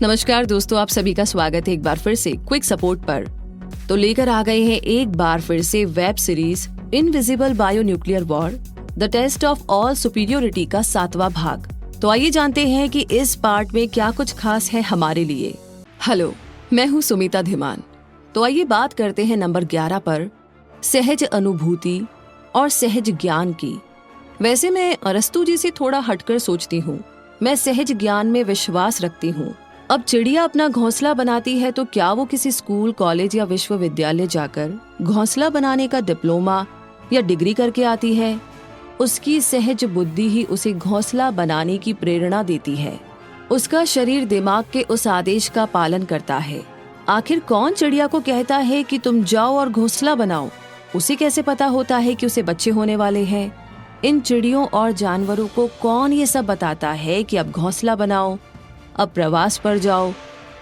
नमस्कार दोस्तों, आप सभी का स्वागत है एक बार फिर से क्विक सपोर्ट पर। तो लेकर आ गए हैं एक बार फिर से web series invisible bionuclear war the test of all superiority का 7वां भाग। तो आइए जानते हैं कि इस पार्ट में क्या कुछ खास है हमारे लिए। हेलो, मैं हूँ सुमिता धीमान। तो आइए बात करते हैं नंबर 11 पर, सहज अनुभूति और सहज ज्ञान की। वैसे मैं अरस्तु जी से थोड़ा हटकर सोचती हूँ। मैं सहज ज्ञान में विश्वास रखती हूँ। अब चिड़िया अपना घोंसला बनाती है तो क्या वो किसी स्कूल, कॉलेज या विश्वविद्यालय जाकर घोंसला बनाने का डिप्लोमा या डिग्री करके आती है? उसकी सहज बुद्धि ही उसे घोंसला बनाने की प्रेरणा देती है। उसका शरीर दिमाग के उस आदेश का पालन करता है। आखिर कौन चिड़िया को कहता है कि तुम जाओ और घोंसला बनाओ? उसे कैसे पता होता है कि उसे बच्चे होने वाले हैं? इन चिड़ियों और जानवरों को कौन ये सब बताता है कि अब घोंसला बनाओ, अब प्रवास पर जाओ,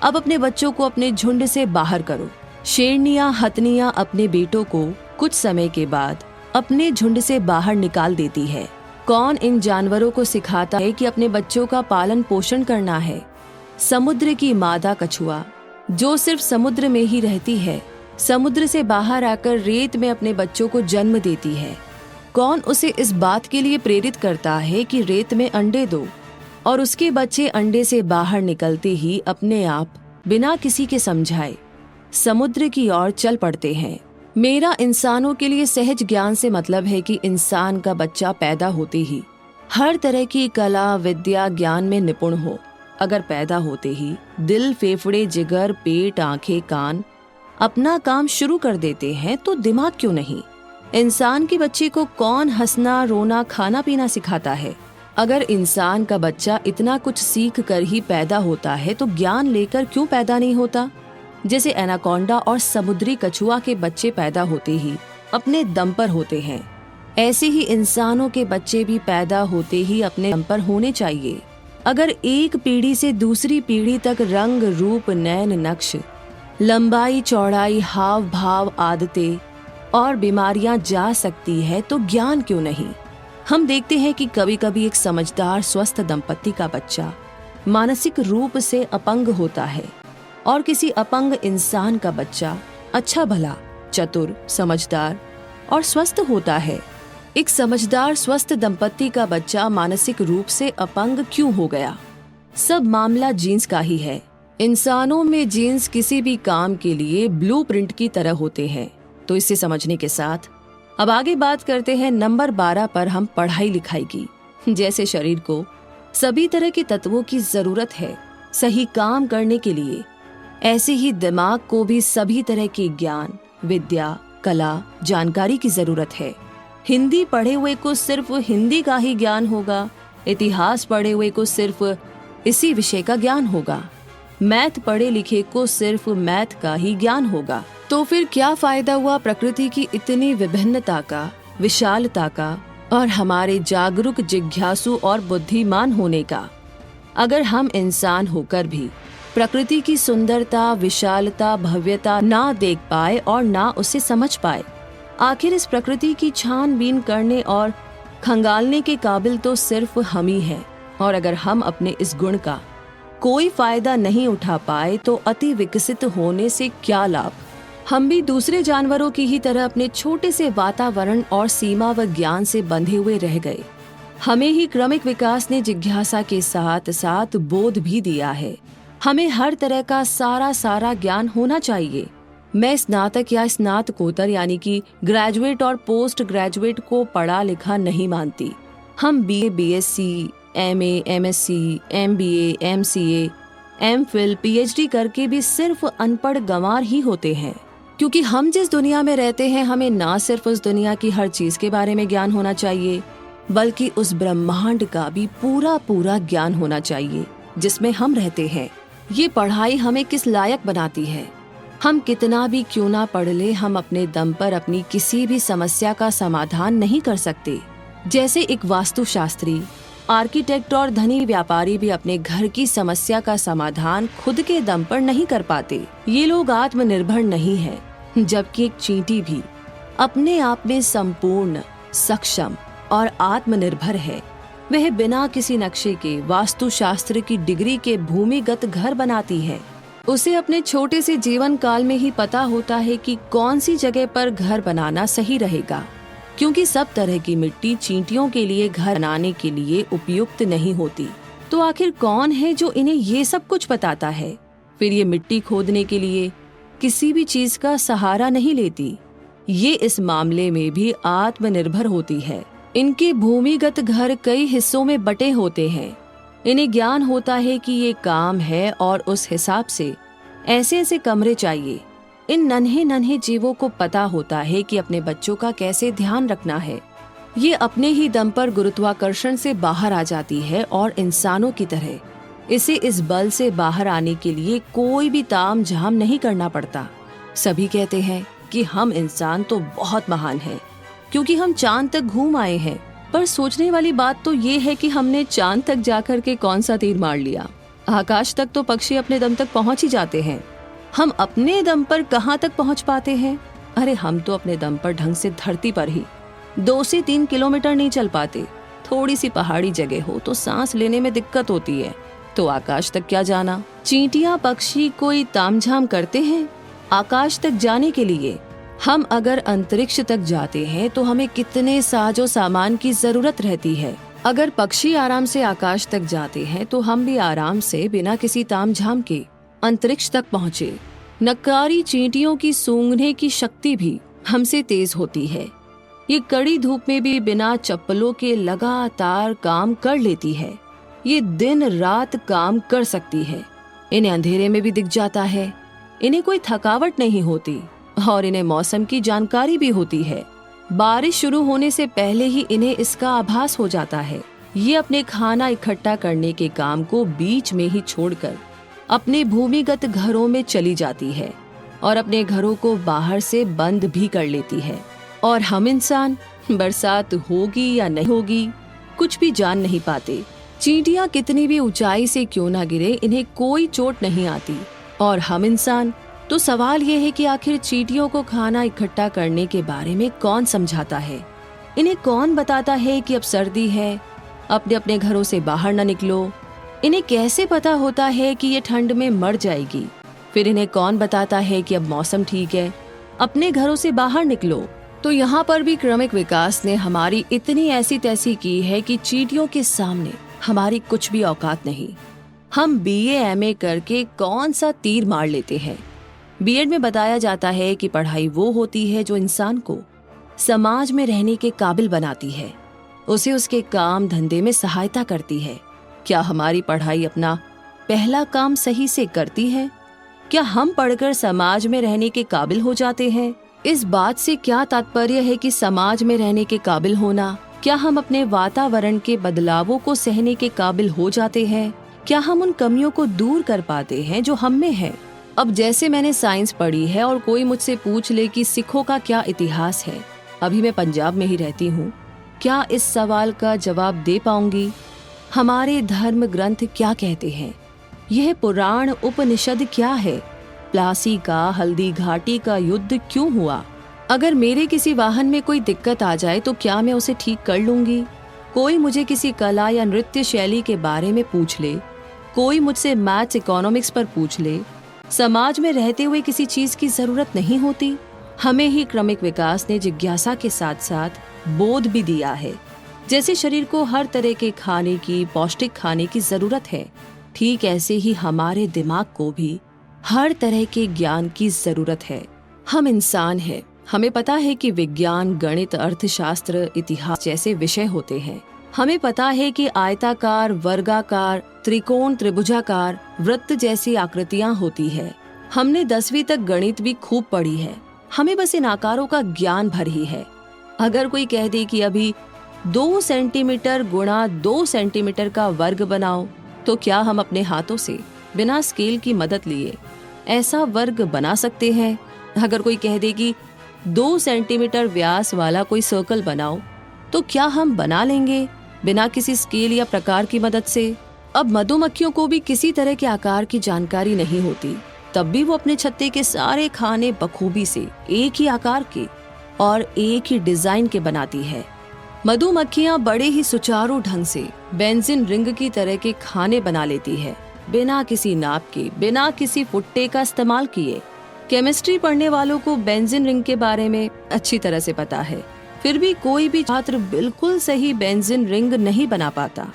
अब अपने बच्चों को अपने झुंड से बाहर करो? शेरनियां, हथनियां अपने बेटों को कुछ समय के बाद अपने झुंड से बाहर निकाल देती है। कौन इन जानवरों को सिखाता है कि अपने बच्चों का पालन पोषण करना है? समुद्र की मादा कछुआ, जो सिर्फ समुद्र में ही रहती है, समुद्र से बाहर आकर रेत में अपने बच्चों को जन्म देती है। कौन उसे इस बात के लिए प्रेरित करता है कि रेत में अंडे दो, और उसके बच्चे अंडे से बाहर निकलते ही अपने आप बिना किसी के समझाए समुद्र की ओर चल पड़ते हैं? मेरा इंसानों के लिए सहज ज्ञान से मतलब है कि इंसान का बच्चा पैदा होते ही हर तरह की कला, विद्या, ज्ञान में निपुण हो। अगर पैदा होते ही दिल, फेफड़े, जिगर, पेट, आंखें, कान अपना काम शुरू कर देते हैं तो दिमाग क्यों नहीं? इंसान के बच्चे को कौन हंसना, रोना, खाना पीना सिखाता है? अगर इंसान का बच्चा इतना कुछ सीख कर ही पैदा होता है तो ज्ञान लेकर क्यों पैदा नहीं होता? जैसे एनाकोंडा और समुद्री कछुआ के बच्चे पैदा होते ही अपने दम पर होते हैं, ऐसे ही इंसानों के बच्चे भी पैदा होते ही अपने दम पर होने चाहिए। अगर एक पीढ़ी से दूसरी पीढ़ी तक रंग, रूप, नैन नक्श, लंबाई, चौड़ाई, हाव भाव, आदतें और बीमारियां जा सकती है तो ज्ञान क्यों नहीं? हम देखते हैं कि कभी कभी एक समझदार, स्वस्थ दंपति का बच्चा मानसिक रूप से अपंग होता है और किसी अपंग इंसान का बच्चा अच्छा भला, चतुर, समझदार और स्वस्थ होता है। एक समझदार, स्वस्थ दंपति का बच्चा मानसिक रूप से अपंग क्यों हो गया? सब मामला जीन्स का ही है। इंसानों में जीन्स किसी भी काम के लिए ब्लूप्रिंट की तरह होते हैं। तो इसे समझने के साथ अब आगे बात करते हैं नंबर 12 पर, हम पढ़ाई लिखाई की। जैसे शरीर को सभी तरह के तत्वों की जरूरत है सही काम करने के लिए, ऐसे ही दिमाग को भी सभी तरह के ज्ञान, विद्या, कला, जानकारी की जरूरत है। हिंदी पढ़े हुए को सिर्फ हिंदी का ही ज्ञान होगा, इतिहास पढ़े हुए को सिर्फ इसी विषय का ज्ञान होगा, मैथ पढ़े लिखे को सिर्फ मैथ का ही ज्ञान होगा। तो फिर क्या फायदा हुआ प्रकृति की इतनी विभिन्नता का, विशालता का और हमारे जागरूक, जिज्ञासु और बुद्धिमान होने का, अगर हम इंसान होकर भी प्रकृति की सुंदरता, विशालता, भव्यता ना देख पाए और ना उसे समझ पाए? आखिर इस प्रकृति की छानबीन करने और खंगालने के काबिल तो सिर्फ हम ही हैं। और अगर हम अपने इस गुण का कोई फायदा नहीं उठा पाए तो अति विकसित होने से क्या लाभ? हम भी दूसरे जानवरों की ही तरह अपने छोटे से वातावरण और सीमा व ज्ञान से बंधे हुए रह गए। हमें ही क्रमिक विकास ने जिज्ञासा के साथ साथ बोध भी दिया है। हमें हर तरह का सारा ज्ञान होना चाहिए। मैं स्नातक या स्नातकोत्तर यानी कि ग्रेजुएट और पोस्ट ग्रेजुएट को पढ़ा लिखा नहीं मानती। हम BA, BSc, MA, MSc, MBA, MCA, MPhil, PhD करके भी सिर्फ अनपढ़ गंवार ही होते हैं। क्योंकि हम जिस दुनिया में रहते हैं, हमें ना सिर्फ उस दुनिया की हर चीज के बारे में ज्ञान होना चाहिए, बल्कि उस ब्रह्मांड का भी पूरा ज्ञान होना चाहिए जिसमें हम रहते हैं। ये पढ़ाई हमें किस लायक बनाती है? हम कितना भी क्यों ना पढ़ ले, हम अपने दम पर अपनी किसी भी समस्या का समाधान नहीं कर सकते। जैसे एक वास्तुशास्त्री, आर्किटेक्ट और धनी व्यापारी भी अपने घर की समस्या का समाधान खुद के दम पर नहीं कर पाते। ये लोग आत्मनिर्भर नहीं है, जबकि एक चींटी भी अपने आप में संपूर्ण, सक्षम और आत्मनिर्भर है। वह बिना किसी नक्शे के वास्तुशास्त्र की डिग्री के भूमिगत घर बनाती है। उसे अपने छोटे से जीवन काल में ही पता होता है कि कौन सी जगह पर घर बनाना सही रहेगा, क्योंकि सब तरह की मिट्टी चींटियों के लिए घर बनाने के लिए उपयुक्त नहीं होती। तो आखिर कौन है जो इन्हें ये सब कुछ बताता है? फिर ये मिट्टी खोदने के लिए किसी भी चीज का सहारा नहीं लेती। ये इस मामले में भी आत्मनिर्भर होती है। इनके भूमिगत घर कई हिस्सों में बटे होते हैं। इन्हें ज्ञान होता है कि ये काम है और उस हिसाब से ऐसे ऐसे कमरे चाहिए। इन नन्हे नन्हे जीवों को पता होता है कि अपने बच्चों का कैसे ध्यान रखना है। ये अपने ही दम पर गुरुत्वाकर्षण से बाहर आ जाती है और इंसानों की तरह इसे इस बल से बाहर आने के लिए कोई भी ताम झाम नहीं करना पड़ता। सभी कहते हैं कि हम इंसान तो बहुत महान हैं, क्योंकि हम चांद तक घूम आए हैं। पर सोचने वाली बात तो ये है कि हमने चांद तक जाकर के कौन सा तीर मार लिया। आकाश तक तो पक्षी अपने दम तक पहुंच ही जाते हैं। हम अपने दम पर कहाँ तक पहुंच पाते हैं? अरे हम तो अपने दम पर ढंग से धरती पर ही 2 से 3 किलोमीटर नहीं चल पाते। थोड़ी सी पहाड़ी जगह हो तो सांस लेने में दिक्कत होती है, तो आकाश तक क्या जाना। चींटियां पक्षी कोई तामझाम करते हैं आकाश तक जाने के लिए? हम अगर अंतरिक्ष तक जाते हैं तो हमें कितने साजो सामान की जरूरत रहती है। अगर पक्षी आराम से आकाश तक जाते हैं तो हम भी आराम से बिना किसी तामझाम के अंतरिक्ष तक पहुँचे। नक्कारी चींटियों की सूंघने की शक्ति भी हमसे तेज होती है। ये कड़ी धूप में भी बिना चप्पलों के लगातार काम कर लेती है। ये दिन रात काम कर सकती है। इन्हें अंधेरे में भी दिख जाता है। इन्हें कोई थकावट नहीं होती और इन्हें मौसम की जानकारी भी होती है। बारिश शुरू होने से पहले ही इन्हें इसका आभास हो जाता है। ये अपने खाना इकट्ठा करने के काम को बीच में ही छोड़कर अपने भूमिगत घरों में चली जाती है और अपने घरों को बाहर से बंद भी कर लेती है। और हम इंसान बरसात होगी या नहीं होगी कुछ भी जान नहीं पाते। चींटियां कितनी भी ऊंचाई से क्यों ना गिरे, इन्हें कोई चोट नहीं आती। और हम इंसान, तो सवाल ये है कि आखिर चींटियों को खाना इकट्ठा करने के बारे में कौन समझाता है? इन्हें कौन बताता है कि अब सर्दी है, अपने अपने घरों से बाहर न निकलो? इन्हें कैसे पता होता है कि ये ठंड में मर जाएगी? फिर इन्हें कौन बताता है कि अब मौसम ठीक है, अपने घरों से बाहर निकलो? तो यहाँ पर भी क्रमिक विकास ने हमारी इतनी ऐसी तैसी की है कि चींटियों के सामने हमारी कुछ भी औकात नहीं। हम BA MA करके कौन सा तीर मार लेते हैं। बीएड में बताया जाता है कि पढ़ाई वो होती है जो इंसान को समाज में रहने के काबिल बनाती है, उसे उसके काम धंधे में सहायता करती है। क्या हमारी पढ़ाई अपना पहला काम सही से करती है? क्या हम पढ़कर समाज में रहने के काबिल हो जाते हैं? इस बात से क्या तात्पर्य है कि समाज में रहने के काबिल होना? क्या हम अपने वातावरण के बदलावों को सहने के काबिल हो जाते हैं? क्या हम उन कमियों को दूर कर पाते हैं जो हम में है? अब जैसे मैंने साइंस पढ़ी है और कोई मुझसे पूछ ले कि सिखों का क्या इतिहास है, अभी मैं पंजाब में ही रहती हूँ, क्या इस सवाल का जवाब दे पाऊंगी? हमारे धर्म ग्रंथ क्या कहते हैं? यह पुराण उपनिषद क्या है? प्लासी का हल्दी घाटी का युद्ध क्यों हुआ? अगर मेरे किसी वाहन में कोई दिक्कत आ जाए तो क्या मैं उसे ठीक कर लूंगी? कोई मुझे किसी कला या नृत्य शैली के बारे में पूछ ले, कोई मुझसे मैथ्स इकोनॉमिक्स पर पूछ ले, समाज में रहते हुए किसी चीज की जरूरत नहीं होती। हमें ही क्रमिक विकास ने जिज्ञासा के साथ साथ बोध भी दिया है। जैसे शरीर को हर तरह के खाने की, पौष्टिक खाने की जरूरत है, ठीक ऐसे ही हमारे दिमाग को भी हर तरह के ज्ञान की जरूरत है। हम इंसान हैं, हमें पता है कि विज्ञान, गणित, अर्थशास्त्र, इतिहास जैसे विषय होते हैं। हमें पता है कि आयताकार, वर्गाकार, त्रिकोण, त्रिभुजाकार, वृत्त जैसी आकृतियां होती है। हमने 10वीं तक गणित भी खूब पढ़ी है। हमें बस इन आकारों का ज्ञान भर ही है। अगर कोई कह दे कि अभी 2 सेंटीमीटर गुणा 2 सेंटीमीटर का वर्ग बनाओ, तो क्या हम अपने हाथों से बिना स्केल की मदद लिए ऐसा वर्ग बना सकते हैं? अगर कोई कह दे कि 2 सेंटीमीटर व्यास वाला कोई सर्कल बनाओ, तो क्या हम बना लेंगे बिना किसी स्केल या प्रकार की मदद से? अब मधुमक्खियों को भी किसी तरह के आकार की जानकारी नहीं होती, तब भी वो अपने छत्ते के सारे खाने बखूबी से एक ही आकार के और एक ही डिजाइन के बनाती है। मधुमक्खियां बड़े ही सुचारू ढंग से बेंजीन रिंग की तरह के खाने बना लेती है, बिना किसी नाप के, बिना किसी फुट्टे का इस्तेमाल किए। केमिस्ट्री पढ़ने वालों को बेंजीन रिंग के बारे में अच्छी तरह से पता है, फिर भी कोई भी छात्र बिल्कुल सही बेंजीन रिंग नहीं बना पाता।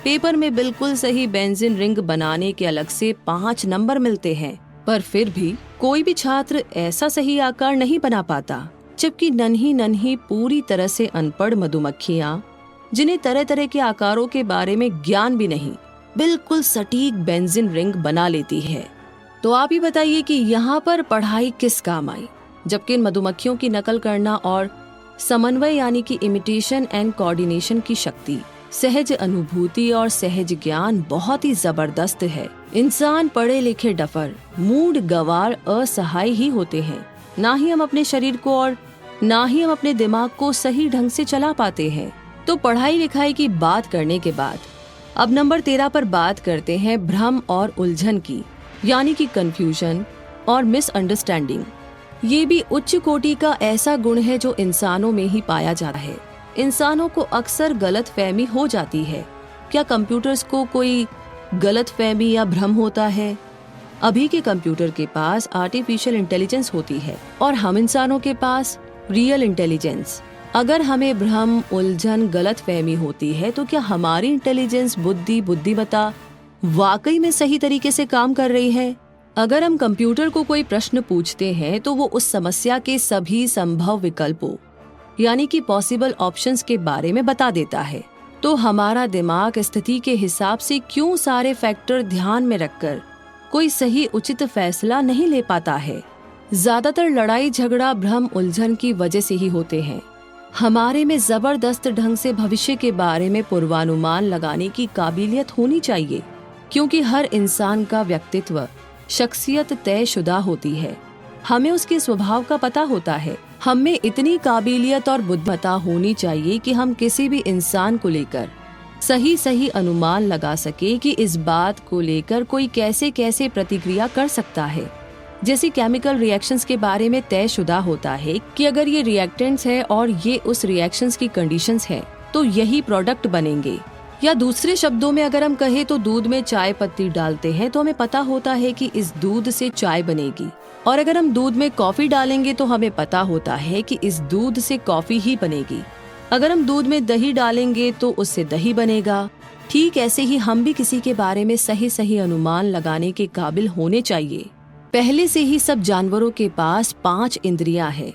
पेपर में बिल्कुल सही बेंजीन रिंग बनाने के अलग से 5 नंबर मिलते हैं, पर फिर भी कोई भी छात्र ऐसा सही आकार नहीं बना पाता, जबकि नन्ही नन्ही पूरी तरह से अनपढ़ मधुमक्खियां, जिन्हें तरह तरह के आकारों के बारे में ज्ञान भी नहीं, बिल्कुल सटीक बेंजीन रिंग बना लेती है। तो आप ही बताइए कि यहाँ पर पढ़ाई किस काम आई, जबकि इन मधुमक्खियों की नकल करना और समन्वय यानी कि इमिटेशन एंड कोऑर्डिनेशन की शक्ति, सहज अनुभूति और सहज ज्ञान बहुत ही जबरदस्त है। इंसान पढ़े लिखे डफर, मूड गवार, असहाय ही होते हैं। ना ही हम अपने शरीर को और ना ही हम अपने दिमाग को सही ढंग से चला पाते हैं। तो पढ़ाई लिखाई की बात करने के बाद अब नंबर 13 पर बात करते हैं भ्रम और उलझन की, यानी कि कंफ्यूजन और मिसअंडरस्टैंडिंग। ये भी उच्च कोटि का ऐसा गुण है जो इंसानों में ही पाया जाता है। इंसानों को अक्सर गलतफहमी हो जाती है। क्या कंप्यूटर्स को कोई गलतफहमी या भ्रम होता है? अभी के कंप्यूटर के पास आर्टिफिशियल इंटेलिजेंस होती है और हम इंसानों के पास रियल इंटेलिजेंस। अगर हमें भ्रम, उलझन, गलतफहमी होती है तो क्या हमारी इंटेलिजेंस, बुद्धिमत्ता वाकई में सही तरीके से काम कर रही है? अगर हम कंप्यूटर को कोई प्रश्न पूछते हैं तो वो उस समस्या के सभी संभव विकल्पों यानी कि पॉसिबल ऑप्शंस के बारे में बता देता है, तो हमारा दिमाग स्थिति के हिसाब से क्यों सारे फैक्टर ध्यान में रखकर कोई सही उचित फैसला नहीं ले पाता है? ज्यादातर लड़ाई झगड़ा भ्रम उलझन की वजह से ही होते हैं। हमारे में जबरदस्त ढंग से भविष्य के बारे में पूर्वानुमान लगाने की काबिलियत होनी चाहिए, क्योंकि हर इंसान का व्यक्तित्व, शख्सियत तयशुदा होती है। हमें उसके स्वभाव का पता होता है। हमें इतनी काबिलियत और बुद्धिमत्ता होनी चाहिए कि हम किसी भी इंसान को लेकर सही अनुमान लगा सके कि इस बात को लेकर कोई कैसे कैसे प्रतिक्रिया कर सकता है। जैसे केमिकल रिएक्शंस के बारे में तयशुदा होता है कि अगर ये रिएक्टेंट्स है और ये उस रिएक्शंस की कंडीशंस है तो यही प्रोडक्ट बनेंगे। या दूसरे शब्दों में अगर हम कहें तो दूध में चाय पत्ती डालते हैं तो हमें पता होता है कि इस दूध से चाय बनेगी, और अगर हम दूध में कॉफी डालेंगे तो हमें पता होता है कि इस दूध से कॉफी ही बनेगी। अगर हम दूध में दही डालेंगे तो उससे दही बनेगा। ठीक ऐसे ही हम भी किसी के बारे में सही अनुमान लगाने के काबिल होने चाहिए। पहले से ही सब जानवरों के पास 5 इंद्रियां हैं।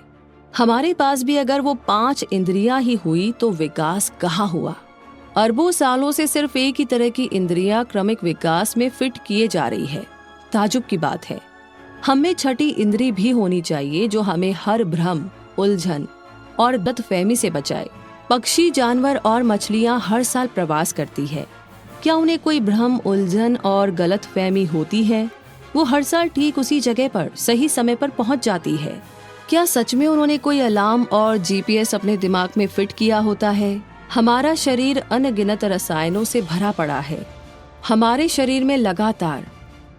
हमारे पास भी अगर वो 5 इंद्रियां ही हुई तो विकास कहाँ हुआ? अरबों सालों से सिर्फ एक ही तरह की इंद्रियां क्रमिक विकास में फिट किए जा रही है। ताजुब की बात है। हमें छठी इंद्री भी होनी चाहिए जो हमें हर भ्रम, उलझन और गलतफहमी से बचाए। पक्षी, जानवर और मछलियां हर साल प्रवास करती है। क्या उन्हें कोई भ्रम, उलझन और गलतफहमी होती है? वो हर साल ठीक उसी जगह पर सही समय पर पहुंच जाती है। क्या सच में उन्होंने कोई अलार्म और जीपीएस अपने दिमाग में फिट किया होता है? हमारा शरीर अनगिनत रसायनों से भरा पड़ा है। हमारे शरीर में लगातार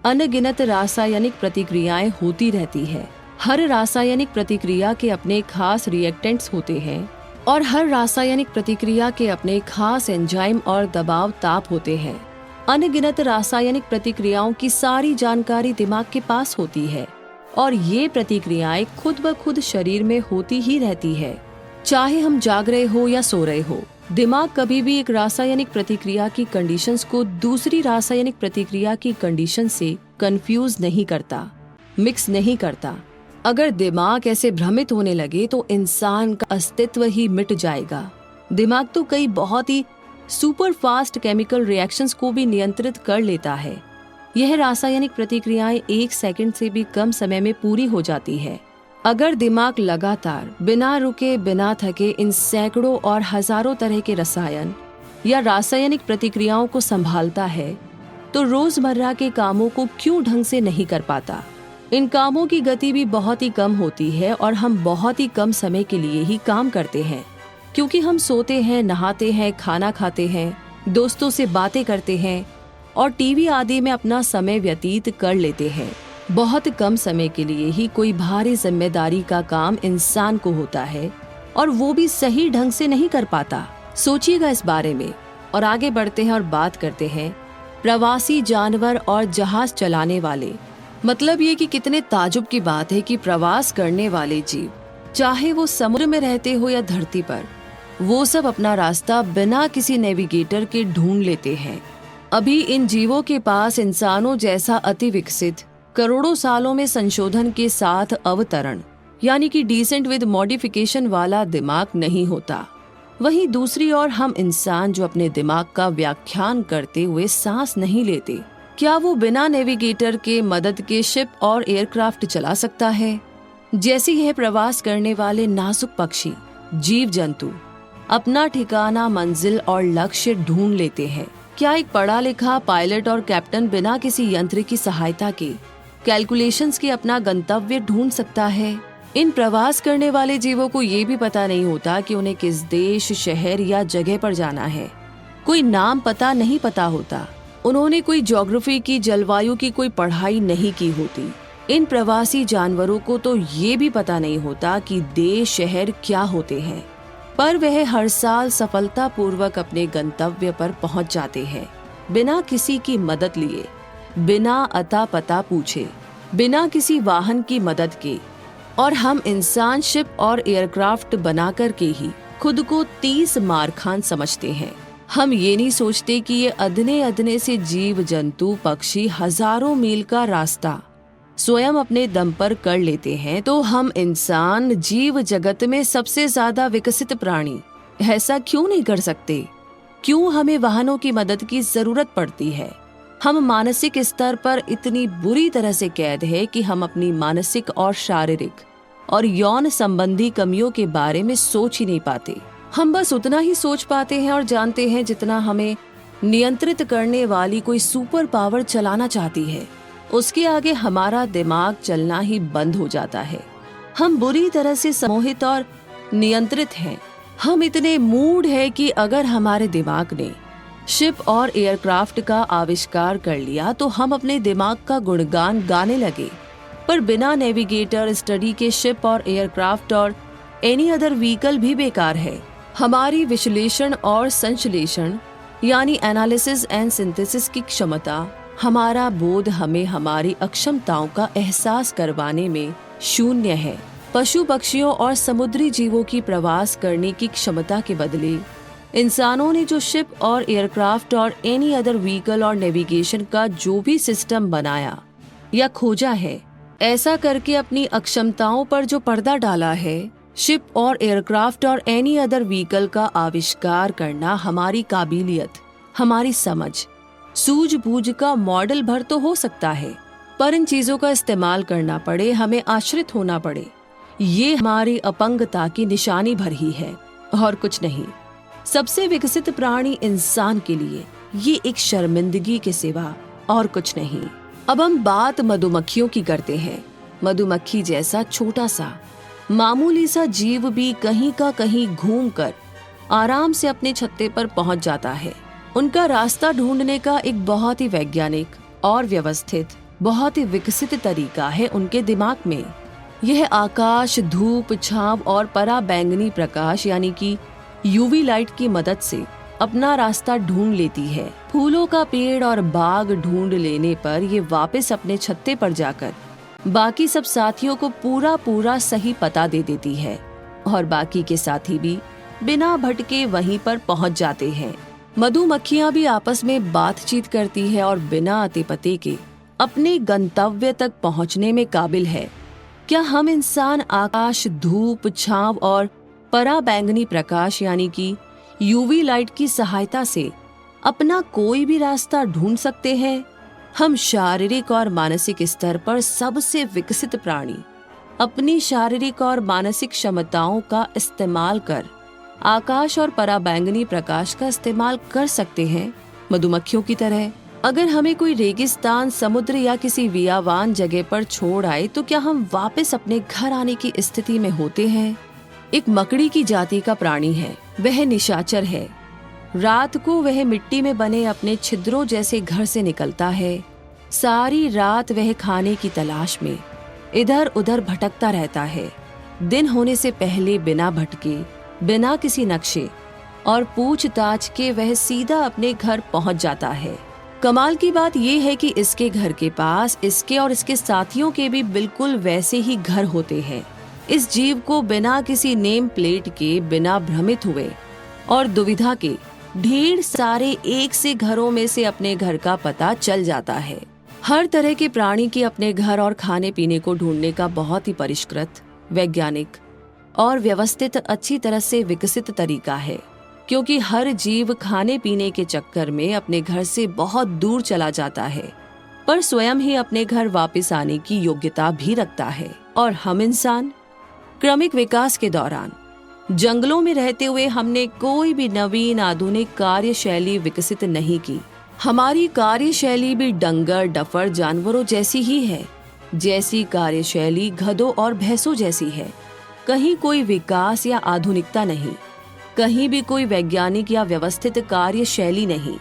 अनगिनत रासायनिक प्रतिक्रियाएं होती रहती है। हर रासायनिक प्रतिक्रिया के अपने खास रिएक्टेंट्स होते हैं और हर रासायनिक प्रतिक्रिया के अपने खास एंजाइम और दबाव ताप होते हैं। अनगिनत रासायनिक प्रतिक्रियाओं की सारी जानकारी दिमाग के पास होती है और ये प्रतिक्रियाएं खुद ब खुद शरीर में होती ही रहती है। चाहे हम जाग रहे हो या सो रहे हो, दिमाग कभी भी एक रासायनिक प्रतिक्रिया की कंडीशंस को दूसरी रासायनिक प्रतिक्रिया की कंडीशन से कंफ्यूज नहीं करता, मिक्स नहीं करता। अगर दिमाग ऐसे भ्रमित होने लगे तो इंसान का अस्तित्व ही मिट जाएगा। दिमाग तो कई बहुत ही सुपर फास्ट केमिकल रिएक्शंस को भी नियंत्रित कर लेता है। यह रासायनिक प्रतिक्रियाएं 1 सेकंड से भी कम समय में पूरी हो जाती है। अगर दिमाग लगातार बिना रुके, बिना थके इन सैकड़ों और हजारों तरह के रसायन या रासायनिक प्रतिक्रियाओं को संभालता है तो रोजमर्रा के कामों को क्यों ढंग से नहीं कर पाता? इन कामों की गति भी बहुत ही कम होती है और हम बहुत ही कम समय के लिए ही काम करते हैं, क्योंकि हम सोते हैं, नहाते हैं, खाना खाते हैं, दोस्तों से बातें करते हैं और टीवी आदि में अपना समय व्यतीत कर लेते हैं। बहुत कम समय के लिए ही कोई भारी जिम्मेदारी का काम इंसान को होता है और वो भी सही ढंग से नहीं कर पाता। सोचिएगा इस बारे में। और आगे बढ़ते हैं और बात करते हैं प्रवासी जानवर और जहाज चलाने वाले। मतलब ये कि कितने ताजुब की बात है कि प्रवास करने वाले जीव, चाहे वो समुद्र में रहते हो या धरती पर, वो सब अपना रास्ता बिना किसी नेविगेटर के ढूंढ लेते हैं। अभी इन जीवों के पास इंसानों जैसा अति विकसित, करोड़ों सालों में संशोधन के साथ अवतरण यानी कि डिसेंट विद मॉडिफिकेशन वाला दिमाग नहीं होता। वहीं दूसरी ओर हम इंसान जो अपने दिमाग का व्याख्यान करते हुए सांस नहीं लेते, क्या वो बिना नेविगेटर के मदद के शिप और एयरक्राफ्ट चला सकता है? जैसे यह प्रवास करने वाले नाजुक पक्षी, जीव जंतु अपना ठिकाना, मंजिल और लक्ष्य ढूंढ लेते हैं, क्या एक पढ़ा लिखा पायलट और कैप्टन बिना किसी यंत्र की सहायता के, कैलकुलेशंस के अपना गंतव्य ढूंढ सकता है? इन प्रवास करने वाले जीवों को ये भी पता नहीं होता कि उन्हें किस देश, शहर या जगह पर जाना है। कोई नाम पता नहीं पता होता। उन्होंने कोई ज्योग्राफी की, जलवायु की कोई पढ़ाई नहीं की होती। इन प्रवासी जानवरों को तो ये भी पता नहीं होता कि देश, शहर क्या होते हैं, पर वह हर साल सफलतापूर्वक अपने गंतव्य पर पहुंच जाते हैं, बिना किसी की मदद लिए, बिना अता पता पूछे, बिना किसी वाहन की मदद के। और हम इंसान शिप और एयरक्राफ्ट बनाकर के ही खुद को 30 मारखान समझते हैं। हम ये नहीं सोचते कि ये अदने अदने से जीव जंतु, पक्षी हजारों मील का रास्ता स्वयं अपने दम पर कर लेते हैं। तो हम इंसान जीव जगत में सबसे ज्यादा विकसित प्राणी ऐसा क्यों नहीं कर सकते? क्यों हमें वाहनों की मदद की जरूरत पड़ती है? हम मानसिक स्तर पर इतनी बुरी तरह से कैद है कि हम अपनी मानसिक और शारीरिक और यौन संबंधी कमियों के बारे में सोच ही नहीं पाते। हम बस उतना ही सोच पाते हैं और जानते हैं जितना हमें नियंत्रित करने वाली कोई सुपर पावर चलाना चाहती है। उसके आगे हमारा दिमाग चलना ही बंद हो जाता है। हम बुरी तरह से सम्मोहित और नियंत्रित हैं। हम इतने मूड है कि अगर हमारे दिमाग ने शिप और एयरक्राफ्ट का आविष्कार कर लिया तो हम अपने दिमाग का गुणगान गाने लगे। पर बिना नेविगेटर स्टडी के शिप और एयरक्राफ्ट और एनी अदर व्हीकल भी बेकार है। हमारी विश्लेषण और संश्लेषण यानी एनालिसिस एंड सिंथेसिस की क्षमता, हमारा बोध हमें हमारी अक्षमताओं का एहसास करवाने में शून्य है। पशु पक्षियों और समुद्री जीवों की प्रवास करने की क्षमता के बदले इंसानों ने जो शिप और एयरक्राफ्ट और एनी अदर व्हीकल और नेविगेशन का जो भी सिस्टम बनाया या खोजा है, ऐसा करके अपनी अक्षमताओं पर जो पर्दा डाला है, शिप और एयरक्राफ्ट और एनी अदर व्हीकल का आविष्कार करना हमारी काबिलियत, हमारी समझ, सूझबूझ का मॉडल भर तो हो सकता है, पर इन चीजों का इस्तेमाल करना पड़े, हमें आश्रित होना पड़े, ये हमारी अपंगता की निशानी भर ही है और कुछ नहीं। सबसे विकसित प्राणी इंसान के लिए ये एक शर्मिंदगी के सिवा और कुछ नहीं। अब हम बात मधुमक्खियों की करते हैं। मधुमक्खी जैसा छोटा सा मामूली सा जीव भी कहीं का कहीं घूमकर आराम से अपने छत्ते पर पहुंच जाता है। उनका रास्ता ढूंढने का एक बहुत ही वैज्ञानिक और व्यवस्थित, बहुत ही विकसित तरीका है उनके दिमाग में। यह आकाश, धूप, छांव और पराबैंगनी प्रकाश यानी कि यूवी लाइट की मदद से अपना रास्ता ढूंढ लेती है। फूलों का पेड़ और बाग ढूंढ लेने पर ये वापस अपने छत्ते पर जाकर बाकी सब साथियों को पूरा सही पता दे देती है और बाकी के साथी भी बिना भटके वहीं पर पहुंच जाते हैं। मधुमक्खियां भी आपस में बातचीत करती है और बिना अते पते के अपने गंतव्य तक पहुंचने में काबिल है। क्या हम इंसान आकाश, धूप, छांव और पराबैंगनी प्रकाश यानी कि यूवी लाइट की सहायता से अपना कोई भी रास्ता ढूंढ सकते हैं? हम शारीरिक और मानसिक स्तर पर सबसे विकसित प्राणी अपनी शारीरिक और मानसिक क्षमताओं का इस्तेमाल कर आकाश और पराबैंगनी प्रकाश का इस्तेमाल कर सकते हैं मधुमक्खियों की तरह। अगर हमें कोई रेगिस्तान, समुद्र या किसी वियावान जगह पर छोड़ आए तो क्या हम वापस अपने घर आने की स्थिति में होते हैं? एक मकड़ी की जाति का प्राणी है। वह निशाचर है। रात को वह मिट्टी में बने अपने छिद्रों जैसे घर से निकलता है। सारी रात वह खाने की तलाश में इधर उधर भटकता रहता है। दिन होने से पहले बिना भटके, बिना किसी नक्शे और पूछताछ के वह सीधा अपने घर पहुंच जाता है। कमाल की बात यह है कि इसके घर के पास इसके और इसके साथियों के भी बिल्कुल वैसे ही घर होते हैं। इस जीव को बिना किसी नेम प्लेट के, बिना भ्रमित हुए और दुविधा के ढेर सारे एक से घरों में से अपने घर का पता चल जाता है। हर तरह के प्राणी के अपने घर और खाने पीने को ढूंढने का बहुत ही परिष्कृत, वैज्ञानिक और व्यवस्थित अच्छी तरह से विकसित तरीका है, क्योंकि हर जीव खाने पीने के चक्कर में अपने घर से बहुत दूर चला जाता है, पर स्वयं ही अपने घर वापस आने की योग्यता भी रखता है। और हम इंसान क्रमिक विकास के दौरान जंगलों में रहते हुए हमने कोई भी नवीन आधुनिक कार्यशैली विकसित नहीं की। हमारी कार्यशैली भी डंगर डफर जानवरों जैसी ही है, जैसी कार्यशैली गधों और भैंसों जैसी है। कहीं कोई विकास या आधुनिकता नहीं, कहीं भी कोई वैज्ञानिक या व्यवस्थित कार्यशैली नहीं।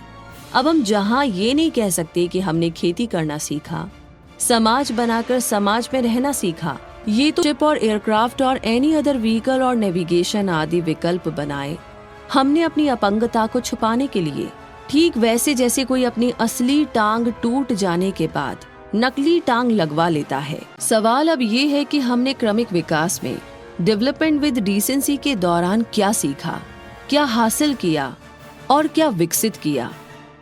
अब हम जहाँ ये नहीं कह सकते कि हमने खेती करना सीखा, समाज बनाकर समाज में रहना सीखा, ये तो शिप और एयरक्राफ्ट और एनी अदर व्हीकल और नेविगेशन आदि विकल्प बनाए हमने अपनी अपंगता को छुपाने के लिए। ठीक वैसे जैसे कोई अपनी असली टांग टूट जाने के बाद नकली टांग लगवा लेता है। सवाल अब ये है कि हमने क्रमिक विकास में डेवलपमेंट विद डिसेंसी के दौरान क्या सीखा, क्या हासिल किया और क्या विकसित किया।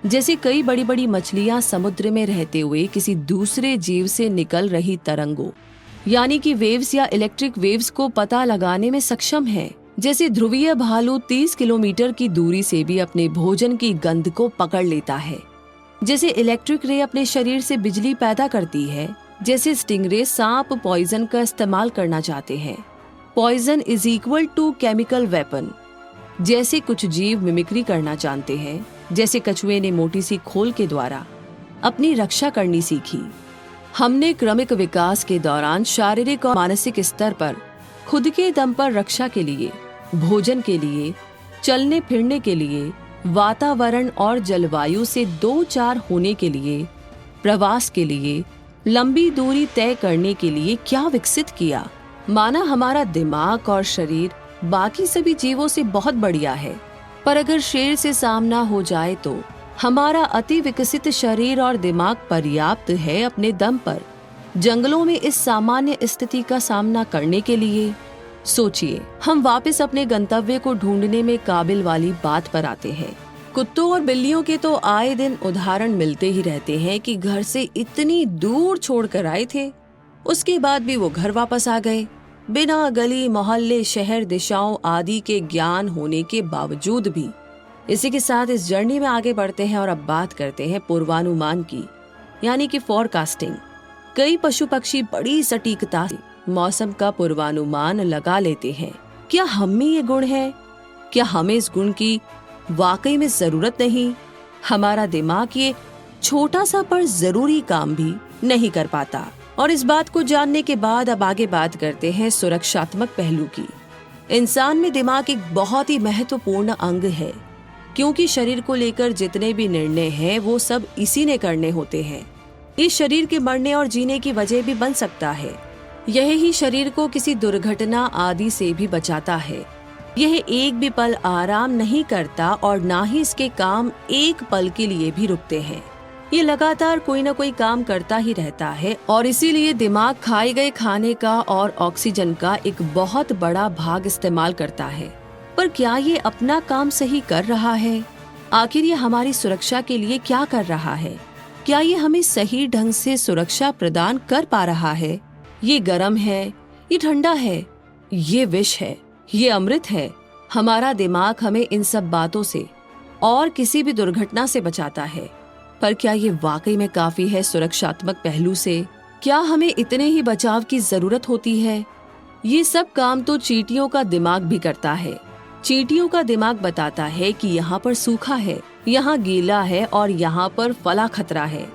जैसे कई बड़ी बड़ी मछलियां समुद्र में रहते हुए किसी दूसरे जीव से निकल रही तरंगों यानी कि वेव्स या इलेक्ट्रिक वेव्स को पता लगाने में सक्षम है। जैसे ध्रुवीय भालू 30 किलोमीटर की दूरी से भी अपने भोजन की गंध को पकड़ लेता है। जैसे इलेक्ट्रिक रे अपने शरीर से बिजली पैदा करती है। जैसे स्टिंगरे सांप पॉइजन का इस्तेमाल करना चाहते हैं। Poison is equal to chemical weapon. जैसे कुछ जीव मिमिक्री करना जानते हैं। जैसे कछुए ने मोटी सी खोल के द्वारा अपनी रक्षा करनी सीखी। हमने क्रमिक विकास के दौरान शारीरिक और मानसिक स्तर पर खुद के दम पर रक्षा के लिए, भोजन के लिए, चलने फिरने के लिए, वातावरण और जलवायु से दो चार होने के लिए, प्रवास के लिए, लंबी दूरी तय करने के लिए क्या विकसित किया। माना हमारा दिमाग और शरीर बाकी सभी जीवों से बहुत बढ़िया है, पर अगर शेर से सामना हो जाए तो हमारा अति विकसित शरीर और दिमाग पर्याप्त है अपने दम पर जंगलों में इस सामान्य स्थिति का सामना करने के लिए। सोचिए, हम वापस अपने गंतव्य को ढूंढने में काबिल वाली बात पर आते हैं। कुत्तों और बिल्लियों के तो आए दिन उदाहरण मिलते ही रहते हैं कि घर से इतनी दूर छोड़कर आए थे, उसके बाद भी वो घर वापस आ गए, बिना गली मोहल्ले शहर दिशाओं आदि के ज्ञान होने के बावजूद भी। इसी के साथ इस जर्नी में आगे बढ़ते हैं और अब बात करते हैं पूर्वानुमान की, यानी कि फोरकास्टिंग। कई पशु पक्षी बड़ी सटीकता से मौसम का पूर्वानुमान लगा लेते हैं। क्या हम में ये गुण है? क्या हमें इस गुण की वाकई में जरूरत नहीं? हमारा दिमाग ये छोटा सा पर जरूरी काम भी नहीं कर पाता। और इस बात को जानने के बाद अब आगे बात करते हैं सुरक्षात्मक पहलू की। इंसान में दिमाग एक बहुत ही महत्वपूर्ण अंग है, क्योंकि शरीर को लेकर जितने भी निर्णय हैं वो सब इसी ने करने होते हैं। इस शरीर के मरने और जीने की वजह भी बन सकता है। यह ही शरीर को किसी दुर्घटना आदि से भी बचाता है। यह एक भी पल आराम नहीं करता और ना ही इसके काम एक पल के लिए भी रुकते हैं। ये लगातार कोई ना कोई काम करता ही रहता है और इसीलिए दिमाग खाए गए खाने का और ऑक्सीजन का एक बहुत बड़ा भाग इस्तेमाल करता है। पर क्या ये अपना काम सही कर रहा है? आखिर ये हमारी सुरक्षा के लिए क्या कर रहा है? क्या ये हमें सही ढंग से सुरक्षा प्रदान कर पा रहा है? ये गर्म है, ये ठंडा है, ये विष है, ये अमृत है। हमारा दिमाग हमें इन सब बातों से और किसी भी दुर्घटना से बचाता है। पर क्या ये वाकई में काफी है सुरक्षात्मक पहलू से? क्या हमें इतने ही बचाव की जरूरत होती है? ये सब काम तो चींटियों का दिमाग भी करता है। चींटियों का दिमाग बताता है कि यहाँ पर सूखा है, यहाँ गीला है और यहाँ पर फला खतरा है।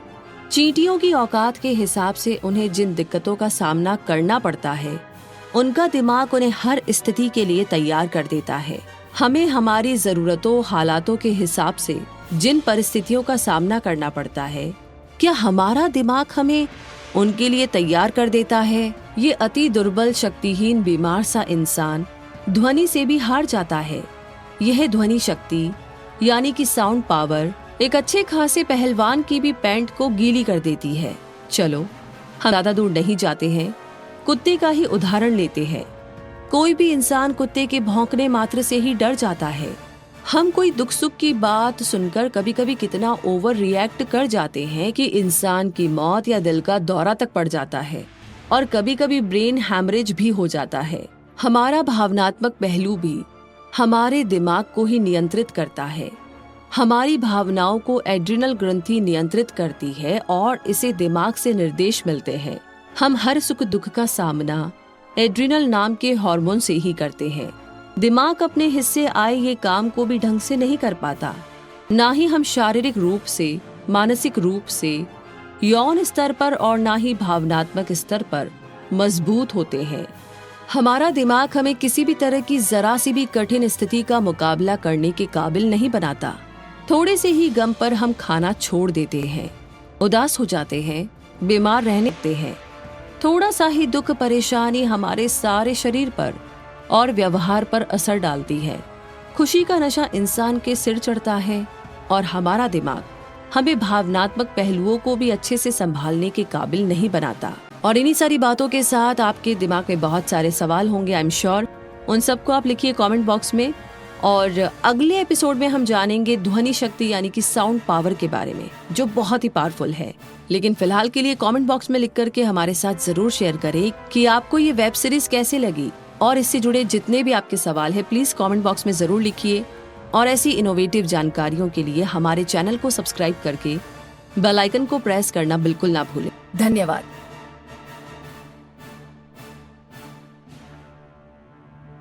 चींटियों की औकात के हिसाब से उन्हें जिन दिक्कतों का सामना करना पड़ता है, उनका दिमाग उन्हें हर स्थिति के लिए तैयार कर देता है। हमें हमारी जरूरतों हालातों के हिसाब से जिन परिस्थितियों का सामना करना पड़ता है, क्या हमारा दिमाग हमें उनके लिए तैयार कर देता है। ये अति दुर्बल, शक्तिहीन, बीमार सा इंसान ध्वनि से भी हार जाता है। यह ध्वनि शक्ति यानी कि साउंड पावर एक अच्छे खासे पहलवान की भी पैंट को गीली कर देती है। चलो हम ज्यादा दूर नहीं जाते हैं, कुत्ते का ही उदाहरण लेते हैं। कोई भी इंसान कुत्ते के भौंकने मात्र से ही डर जाता है। हम कोई दुख सुख की बात सुनकर कभी कभी कितना ओवर रिएक्ट कर जाते हैं कि इंसान की मौत या दिल का दौरा तक पड़ जाता है और कभी कभी ब्रेन हैमरेज भी हो जाता है। हमारा भावनात्मक पहलू भी हमारे दिमाग को ही नियंत्रित करता है। हमारी भावनाओं को एड्रिनल ग्रंथि नियंत्रित करती है और इसे दिमाग से निर्देश मिलते हैं। हम हर सुख दुख का सामना एड्रिनल नाम के हार्मोन से ही करते हैं। दिमाग अपने हिस्से आए ये काम को भी ढंग से नहीं कर पाता। ना ही हम शारीरिक रूप से, मानसिक रूप से, यौन स्तर पर और ना ही भावनात्मक स्तर पर मजबूत होते हैं। हमारा दिमाग हमें किसी भी तरह की जरा सी भी कठिन स्थिति का मुकाबला करने के काबिल नहीं बनाता। थोड़े से ही गम पर हम खाना छोड़ देते हैं, उदास हो जाते हैं, बीमार रहने लगते हैं। थोड़ा सा ही दुख, परेशानी हमारे सारे शरीर पर और व्यवहार पर असर डालती है। खुशी का नशा इंसान के सिर चढ़ता है और हमारा दिमाग हमें भावनात्मक पहलुओं को भी अच्छे से संभालने के काबिल नहीं बनाता। और इन्हीं सारी बातों के साथ आपके दिमाग में बहुत सारे सवाल होंगे, आई एम श्योर। उन सबको आप लिखिए कमेंट बॉक्स में। और अगले एपिसोड में हम जानेंगे ध्वनि शक्ति यानी कि साउंड पावर के बारे में, जो बहुत ही पावरफुल है। लेकिन फिलहाल के लिए कमेंट बॉक्स में लिख करके हमारे साथ जरूर शेयर करें कि आपको ये वेब सीरीज कैसे लगी, और इससे जुड़े जितने भी आपके सवाल है प्लीज कमेंट बॉक्स में जरूर लिखिए। और ऐसी इनोवेटिव जानकारियों के लिए हमारे चैनल को सब्सक्राइब करके बेल आइकन को प्रेस करना बिल्कुल ना भूलें। धन्यवाद।